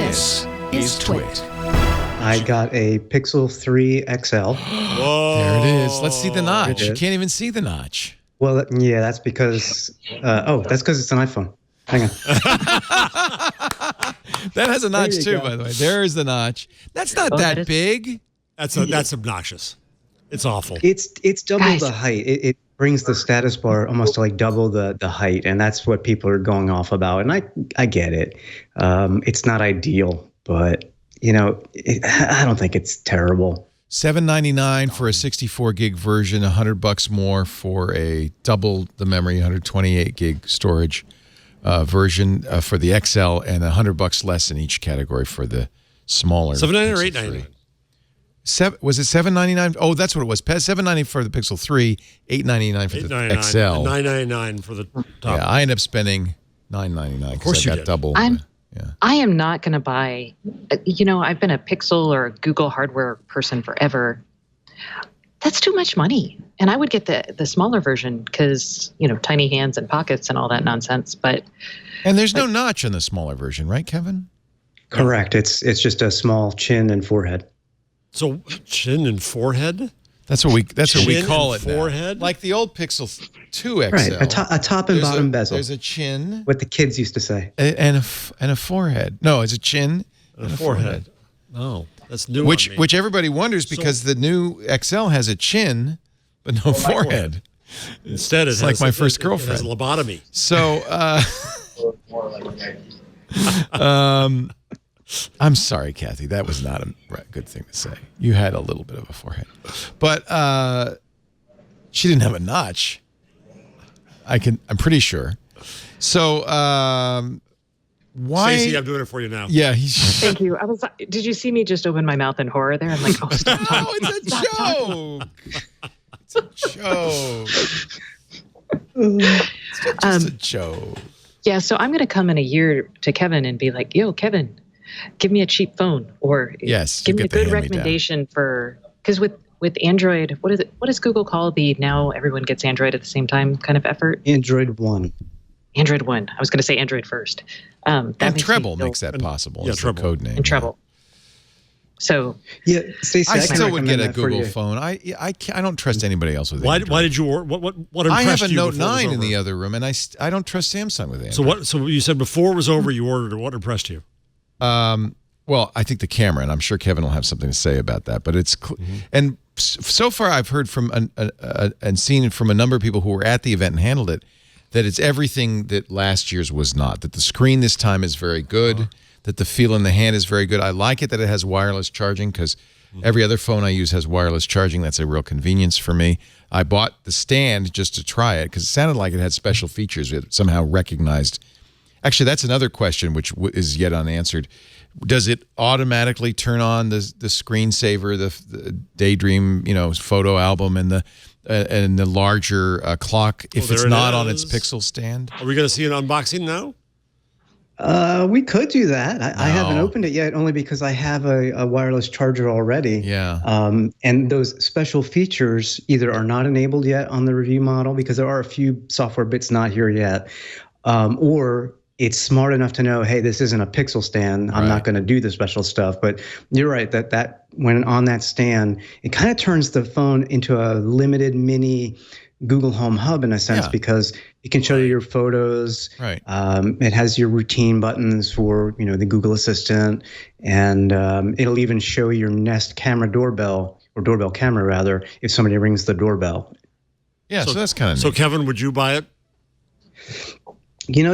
This is TWiT. I got a Pixel 3 XL. Whoa. There it is. Let's see the notch. You can't even see the notch. Well, yeah, that's because, that's because it's an iPhone. Hang on. That has a notch too, go. by the way. There's the notch. That's not that big. That's obnoxious. It's awful. It's double the height. It brings the status bar almost to like double the height, and that's what people are going off about. And I get it. It's not ideal, but I don't think it's terrible. $799 for a 64 gig version, $100 more for a double the memory, 128 gig storage version for the XL, and $100 less in each category for the smaller. $799 or $899? Was it $799? Oh, that's what it was. $799 for the Pixel 3, $899 for the XL, $999 for the top. Yeah, I ended up spending $999 because I got double. I am not going to buy, I've been a Pixel or a Google hardware person forever. That's too much money. And I would get the smaller version because, tiny hands and pockets and all that nonsense. And there's no notch in the smaller version, right, Kevin? Correct. It's just a small chin and forehead. So chin and forehead? That's what we call it forehead? Now. Like the old Pixel 2 XL. Right, a top and bottom bezel. There's a chin. What the kids used to say. And a forehead. No, it's a chin and a forehead. Oh, that's new. Which everybody wonders because the new XL has a chin, but no forehead. Instead, it's like my first girlfriend. It has lobotomy. So, I'm sorry, Kathy. That was not a good thing to say. You had a little bit of a forehead. But she didn't have a notch. I'm pretty sure. So why? Stacey, I'm doing it for you now. Yeah. Thank you. Did you see me just open my mouth in horror there? I'm like, oh, stop talking. Oh, it's a joke. It's a joke. It's just a joke. Yeah, so I'm going to come in a year to Kevin and be like, yo, Kevin, give me a cheap phone, or give me a good recommendation because with Android, what does Google call the now everyone gets Android at the same time kind of effort? Android One. Android One. I was going to say Android first. And Treble makes that possible. Yeah, Treble code name. And Treble. So yeah, Stacey, I still would get a Google phone. I don't trust anybody else with Android. Why did you order? What impressed you? I have a Note 9 in the other room, and I don't trust Samsung with Android. So you said before it was over, you ordered it. What impressed you? Well, I think the camera, and I'm sure Kevin will have something to say about that. But it's and so far I've heard from and seen from a number of people who were at the event and handled it that it's everything that last year's was not. That the screen this time is very good. That the feel in the hand is very good. I like it that it has wireless charging because every other phone I use has wireless charging. That's a real convenience for me. I bought the stand just to try it because it sounded like it had special features. It somehow recognized. Actually, that's another question which is yet unanswered. Does it automatically turn on the screensaver, the Daydream, photo album, and the larger clock if it's not on its Pixel stand? Are we going to see an unboxing now? We could do that. I haven't opened it yet, only because I have a wireless charger already. Yeah. And those special features either are not enabled yet on the review model because there are a few software bits not here yet, or it's smart enough to know, hey, this isn't a Pixel stand. I'm not going to do the special stuff. But you're right that when on that stand, it kind of turns the phone into a limited mini Google Home Hub in a sense because it can show you your photos. Right. It has your routine buttons for the Google Assistant, and it'll even show your Nest camera doorbell or doorbell camera rather if somebody rings the doorbell. Yeah, so that's kind of neat. So Kevin, would you buy it?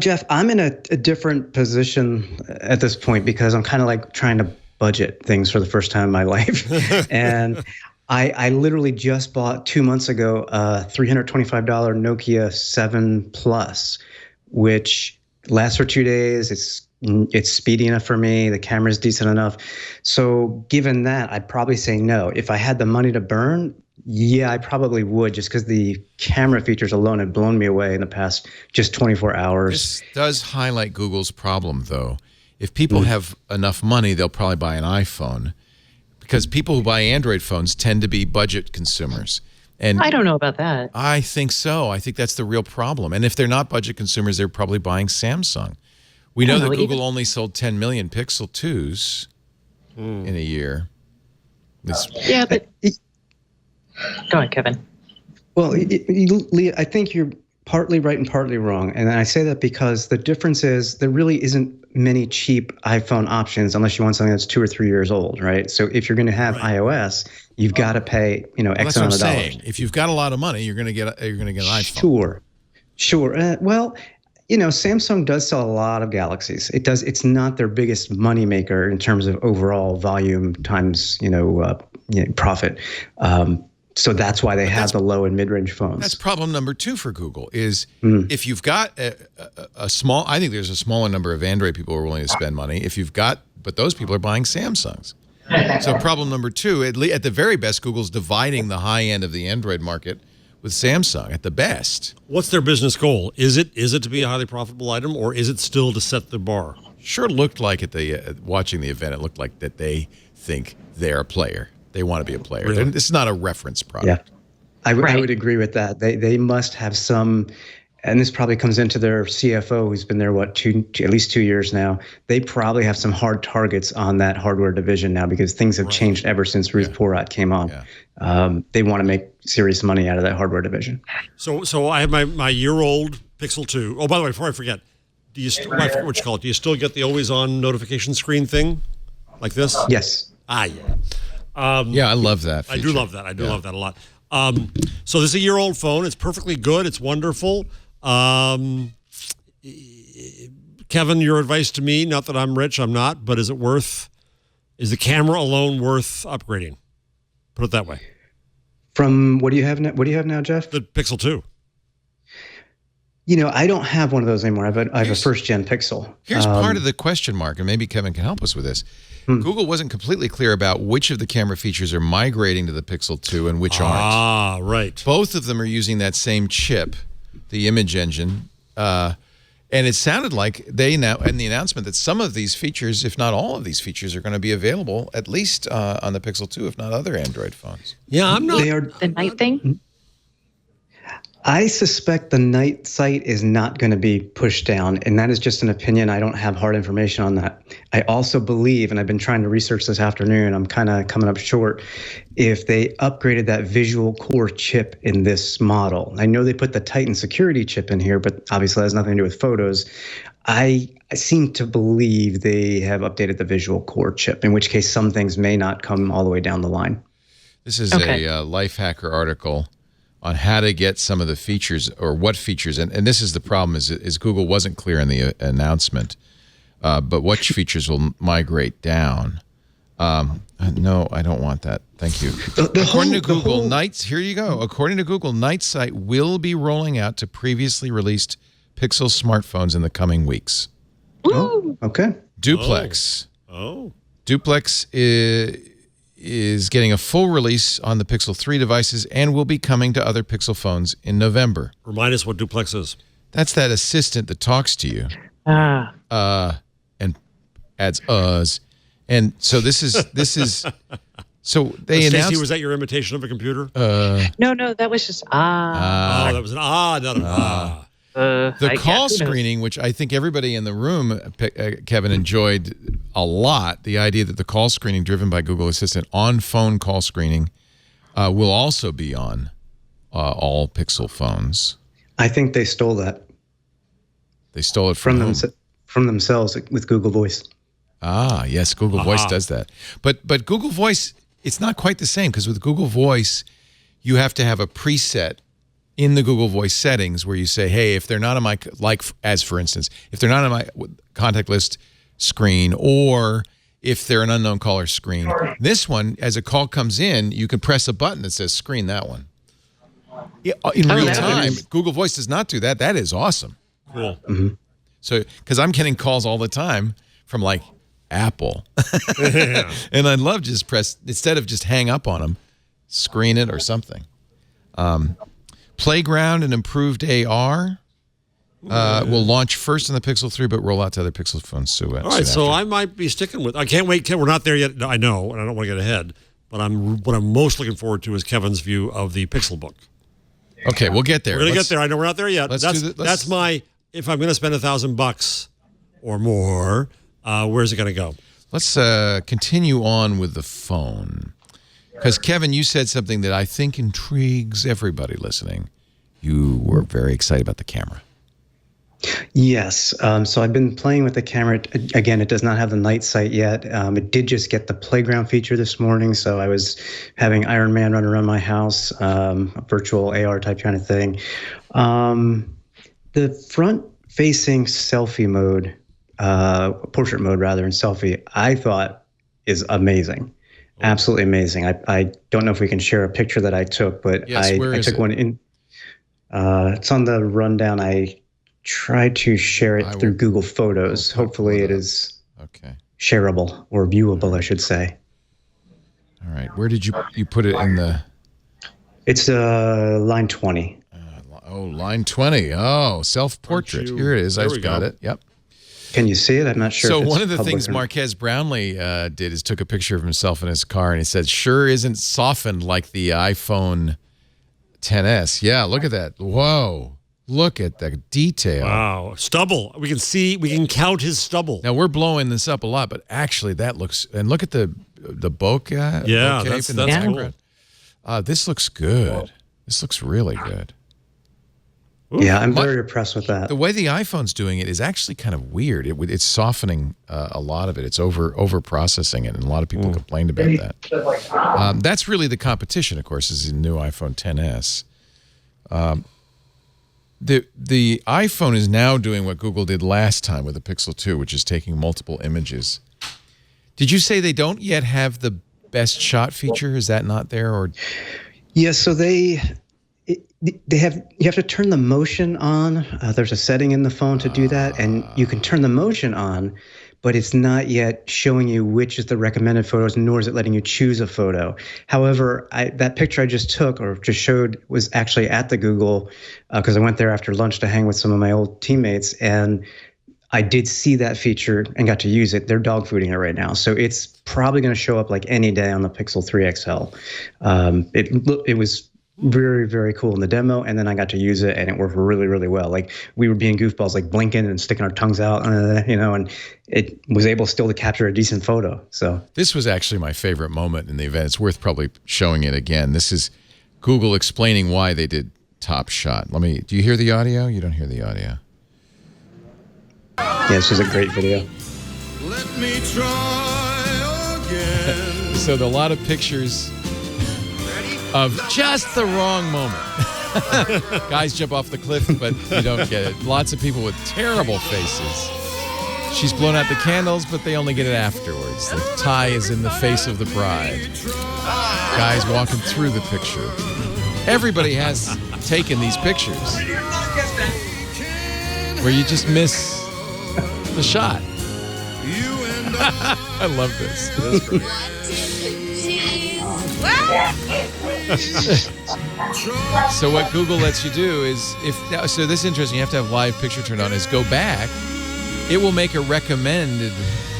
Jeff, I'm in a different position at this point because I'm kind of like trying to budget things for the first time in my life, and I literally just bought 2 months ago a $325 Nokia 7 Plus, which lasts for 2 days. It's speedy enough for me. The camera's decent enough. So given that, I'd probably say no. If I had the money to burn, yeah, I probably would, just because the camera features alone have blown me away in the past just 24 hours. This does highlight Google's problem, though. If people have enough money, they'll probably buy an iPhone. Because people who buy Android phones tend to be budget consumers. And I don't know about that. I think so. I think that's the real problem. And if they're not budget consumers, they're probably buying Samsung. We know that Google only sold 10 million Pixel 2s in a year. Yeah, but go ahead, Kevin. Well, Leah, I think you're partly right and partly wrong. And I say that because the difference is there really isn't many cheap iPhone options unless you want something that's 2 or 3 years old, right? So if you're going to have iOS, you've got to pay, X amount of dollars. If you've got a lot of money, you're going to get an iPhone. Sure. Well, Samsung does sell a lot of Galaxies. It does. It's not their biggest moneymaker in terms of overall volume times, profit. So that's why they have the low and mid-range phones. That's problem number 2 for Google is if you've got a small, I think there's a smaller number of Android people who are willing to spend money. But those people are buying Samsungs. So problem number 2, at the very best, Google's dividing the high end of the Android market with Samsung at the best. What's their business goal? Is it to be a highly profitable item, or is it still to set the bar? Sure looked like watching the event, it looked like that they think they're a player. They want to be a player. Really? This is not a reference product. Yeah, I would agree with that. They must have some, and this probably comes into their CFO, who's been there, at least 2 years now. They probably have some hard targets on that hardware division now because things have changed ever since Ruth Porat came on. Yeah. They want to make serious money out of that hardware division. So I have my year-old Pixel 2. Oh, by the way, before I forget, I forget what you call it. Do you still get the always-on notification screen thing like this? Yes. Yeah. I love that feature. I do love that. I do love that a lot. So this is a year-old phone. It's perfectly good. It's wonderful. Kevin, your advice to me, not that I'm rich, I'm not, but is the camera alone worth upgrading? Put it that way. From what do you have now? What do you have now, Jeff? The Pixel 2. I don't have one of those anymore. I have a first-gen Pixel. Here's part of the question mark, and maybe Kevin can help us with this. Google wasn't completely clear about which of the camera features are migrating to the Pixel 2 and which aren't. Ah, right. Both of them are using that same chip, the image engine, and it sounded like they now, in the announcement, that some of these features, if not all of these features, are going to be available at least on the Pixel 2, if not other Android phones. Yeah, I'm not. The night thing? I suspect the night sight is not going to be pushed down, and that is just an opinion. I don't have hard information on that. I also believe, and I've been trying to research this afternoon, I'm kind of coming up short, if they upgraded that visual core chip in this model. I know they put the Titan security chip in here, but obviously that has nothing to do with photos. I seem to believe they have updated the visual core chip, in which case some things may not come all the way down the line. This is a Lifehacker article on how to get some of the features or what features, and this is the problem, is Google wasn't clear in the announcement, but which features will migrate down. No, I don't want that. Thank you. According to Google, here you go. According to Google, Night Sight will be rolling out to previously released Pixel smartphones in the coming weeks. Oh, okay. Duplex. Duplex is getting a full release on the Pixel 3 devices and will be coming to other Pixel phones in November. Remind us what Duplex is. That's that assistant that talks to you. And adds uhs. And so this is so they announced. Stacey, was that your imitation of a computer? No, that was just that was an not an The call screening, which I think everybody in the room, Kevin, enjoyed a lot, the idea that the call screening driven by Google Assistant on phone call screening will also be on all Pixel phones. I think they stole that. They stole it from themselves with Google Voice. Ah, yes, Google Voice does that. But Google Voice, it's not quite the same, because with Google Voice, you have to have a preset in the Google Voice settings where you say, hey, if they're not on my, as for instance, if they're not on my contact list screen, or if they're an unknown caller screen, this one, as a call comes in, you can press a button that says screen that one. In real time, Google Voice does not do that. That is awesome. Cool. Mm-hmm. So, because I'm getting calls all the time from like Apple. And I'd love to just press, instead of just hang up on them, screen it or something. Playground and improved AR will launch first in the Pixel 3, but roll out to other Pixel phones soon. All right, so I might be sticking with. I can't wait. We're not there yet. I know, and I don't want to get ahead. But what I'm most looking forward to is Kevin's view of the Pixel book. Okay, we'll get there. We're gonna get there. I know we're not there yet. That's my. If I'm going to spend $1,000, or more, where's it going to go? Let's continue on with the phone. Because, Kevin, you said something that I think intrigues everybody listening. You were very excited about the camera. Yes. So I've been playing with the camera. Again, it does not have the night sight yet. It did just get the playground feature this morning. So I was having Iron Man run around my house, a virtual AR type kind of thing. The front-facing selfie mode, portrait mode rather, and selfie, I thought is amazing. Absolutely amazing. I don't know if we can share a picture that I took, but yes, I took one in. It's on the rundown. I tried to share it through Google Photos. Hopefully it is shareable or viewable, I should say. All right. Where did you put it in the? It's line 20. Line 20. Oh, self-portrait. Here it is. I've got it. Yep. Can you see it? I'm not sure. So one of the things Marquez Brownlee did is took a picture of himself in his car, and he said, "Sure isn't softened like the iPhone XS." Yeah, look at that. Whoa. Look at the detail. Wow. Stubble. We can count his stubble. Now, we're blowing this up a lot, but actually that looks, and look at the bokeh. Yeah, that's cool. This looks good. This looks really good. Ooh. Yeah, I'm very impressed with that. The way the iPhone's doing it is actually kind of weird. It's softening a lot of it. It's over processing it, and a lot of people complained about that. That's really the competition, of course, is the new iPhone XS. The iPhone is now doing what Google did last time with the Pixel 2, which is taking multiple images. Did you say they don't yet have the best shot feature? Is that not there? Or yeah, so you have to turn the motion on. There's a setting in the phone to do that, and you can turn the motion on, but it's not yet showing you which is the recommended photos, nor is it letting you choose a photo. However, that picture I just took or just showed was actually at the Google, because I went there after lunch to hang with some of my old teammates, and I did see that feature and got to use it. They're dog fooding it right now, so it's probably going to show up like any day on the Pixel 3 XL. It was very, very cool in the demo, and then I got to use it, and it worked really, really well. Like, we were being goofballs, like blinking and sticking our tongues out, and it was able still to capture a decent photo. So this was actually my favorite moment in the event. It's worth probably showing it again. This is Google explaining why they did Top Shot. Do you hear the audio? You don't hear the audio. Yeah, this was a great video. Let me try again. So a lot of pictures of just the wrong moment. Guys jump off the cliff, but you don't get it. Lots of people with terrible faces. She's blown out the candles, but they only get it afterwards. The tie is in the face of the bride. Guys walking through the picture. Everybody has taken these pictures where you just miss the shot. I love this. So what Google lets you do is, this is interesting, you have to have live picture turned on, is go back. It will make a recommended,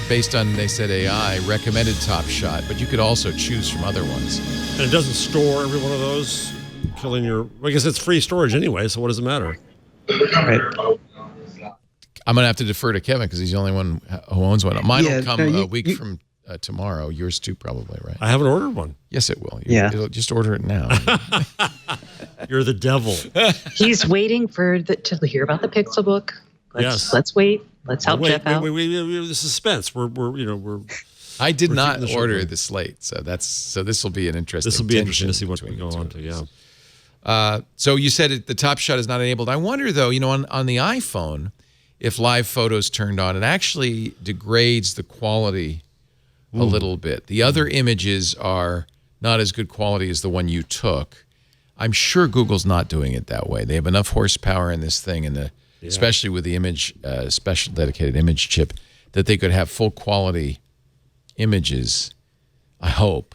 based on, they said AI, recommended Top Shot, but you could also choose from other ones. And it doesn't store every one of those, killing your, I guess it's free storage anyway, so what does it matter? Right. I'm going to have to defer to Kevin because he's the only one who owns one. Mine will come a week from tomorrow. Yours too, probably, right? I haven't ordered one. Yes, it will. It'll just order it now. You're the devil. He's waiting to hear about the Pixel book. Let's wait. Let's help Jeff out. Wait, the suspense. I did not order this late, so this will be an interesting. This will be interesting to see what we go on to. Yeah. So you said the Top Shot is not enabled. I wonder though, on the iPhone, if live photos turned on, it actually degrades the quality a little bit. The other images are not as good quality as the one you took. I'm sure Google's not doing it that way. They have enough horsepower in this thing, and especially with the image, special dedicated image chip, that they could have full quality images. I hope,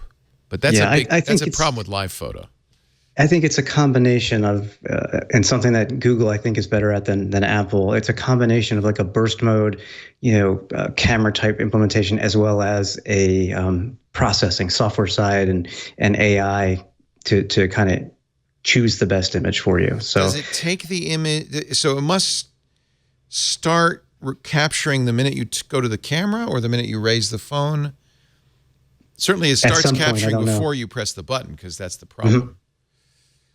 but that's that's a problem with live photo. I think it's a combination of, and something that Google I think is better at than Apple. It's a combination of like a burst mode, camera type implementation, as well as a processing software side and AI to kind of choose the best image for you. So does it take the image? So it must start capturing the minute you go to the camera or the minute you raise the phone? Certainly it starts capturing before you press the button, because that's the problem. Mm-hmm.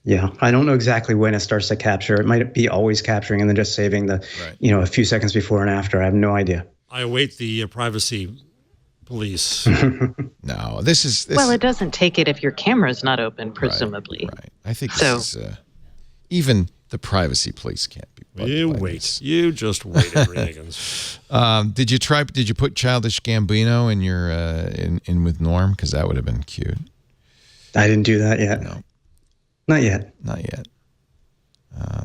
Yeah, I don't know exactly when it starts to capture. It might be always capturing and then just saving the, a few seconds before and after. I have no idea. I await the privacy police. No, this is... Well, it doesn't take it if your camera's not open, presumably. Right. I think this is... even the privacy police can't be... You wait. You just wait, Reagans. Did you put Childish Gambino in your in with Norm? Because that would have been cute. I didn't do that yet. No. Not yet. Not yet.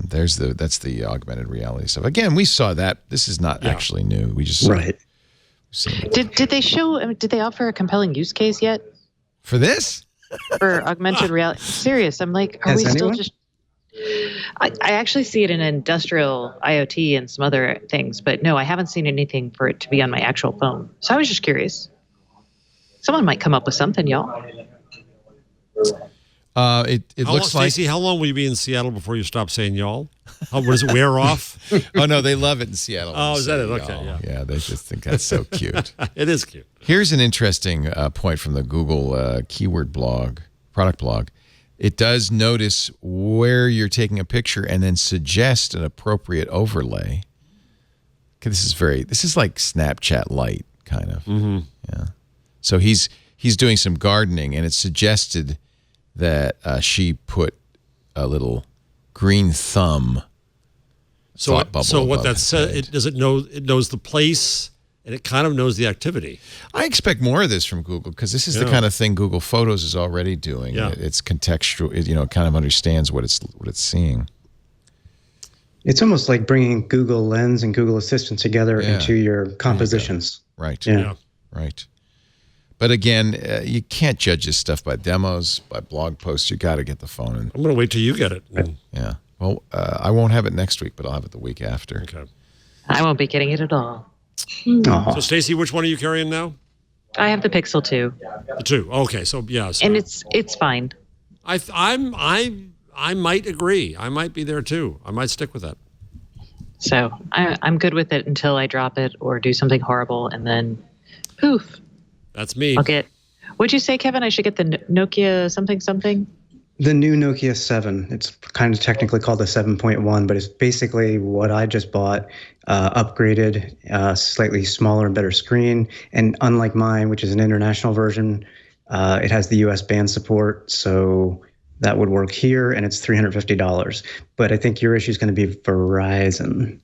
That's the augmented reality stuff. Again, we saw that. This is not actually new. We just saw it. Did they offer a compelling use case yet? For this? For augmented reality? Serious. I'm like, are we still just... I actually see it in industrial IoT and some other things, but no, I haven't seen anything for it to be on my actual phone. So I was just curious. Someone might come up with something, y'all. It looks like... Stacey, how long will you be in Seattle before you stop saying y'all? Does it wear off? Oh, no, they love it in Seattle. Oh, is that it? Okay, yeah, they just think that's so cute. It is cute. Here's an interesting point from the Google keyword product blog. It does notice where you're taking a picture and then suggest an appropriate overlay. Okay, this is like Snapchat Lite, kind of. Mm-hmm. Yeah. So he's doing some gardening, and it suggested that she put a little green thumb thought bubble. So what that says, it knows the place, and it kind of knows the activity. I expect more of this from Google, because this is the kind of thing Google Photos is already doing. Yeah. It's contextual. It kind of understands what it's seeing. It's almost like bringing Google Lens and Google Assistant together into your compositions. Right. Yeah. Right. But again, you can't judge this stuff by demos, by blog posts. You got to get the phone. I'm going to wait till you get it. Yeah. Well, I won't have it next week, but I'll have it the week after. Okay. I won't be getting it at all. So, Stacey, which one are you carrying now? I have the Pixel 2. The 2. Okay, so yeah. So and it's fine. I might agree. I might be there too. I might stick with that. So I'm good with it until I drop it or do something horrible, and then poof. That's me. I'll get... What'd you say, Kevin? I should get the Nokia something? The new Nokia 7. It's kind of technically called the 7.1, but it's basically what I just bought, upgraded, slightly smaller and better screen. And unlike mine, which is an international version, it has the US band support, so that would work here, and it's $350. But I think your issue is going to be Verizon.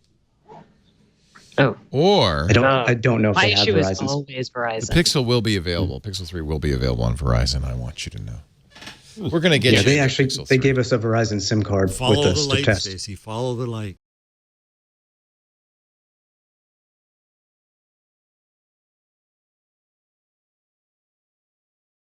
Oh. Or I don't know if my they have issue Verizon. is always Verizon. the Pixel will be available. Pixel 3 will be available on Verizon. I want you to know. We're going to get you. They gave us a Verizon SIM card Follow with us the light, to test. Stacey. Follow the light.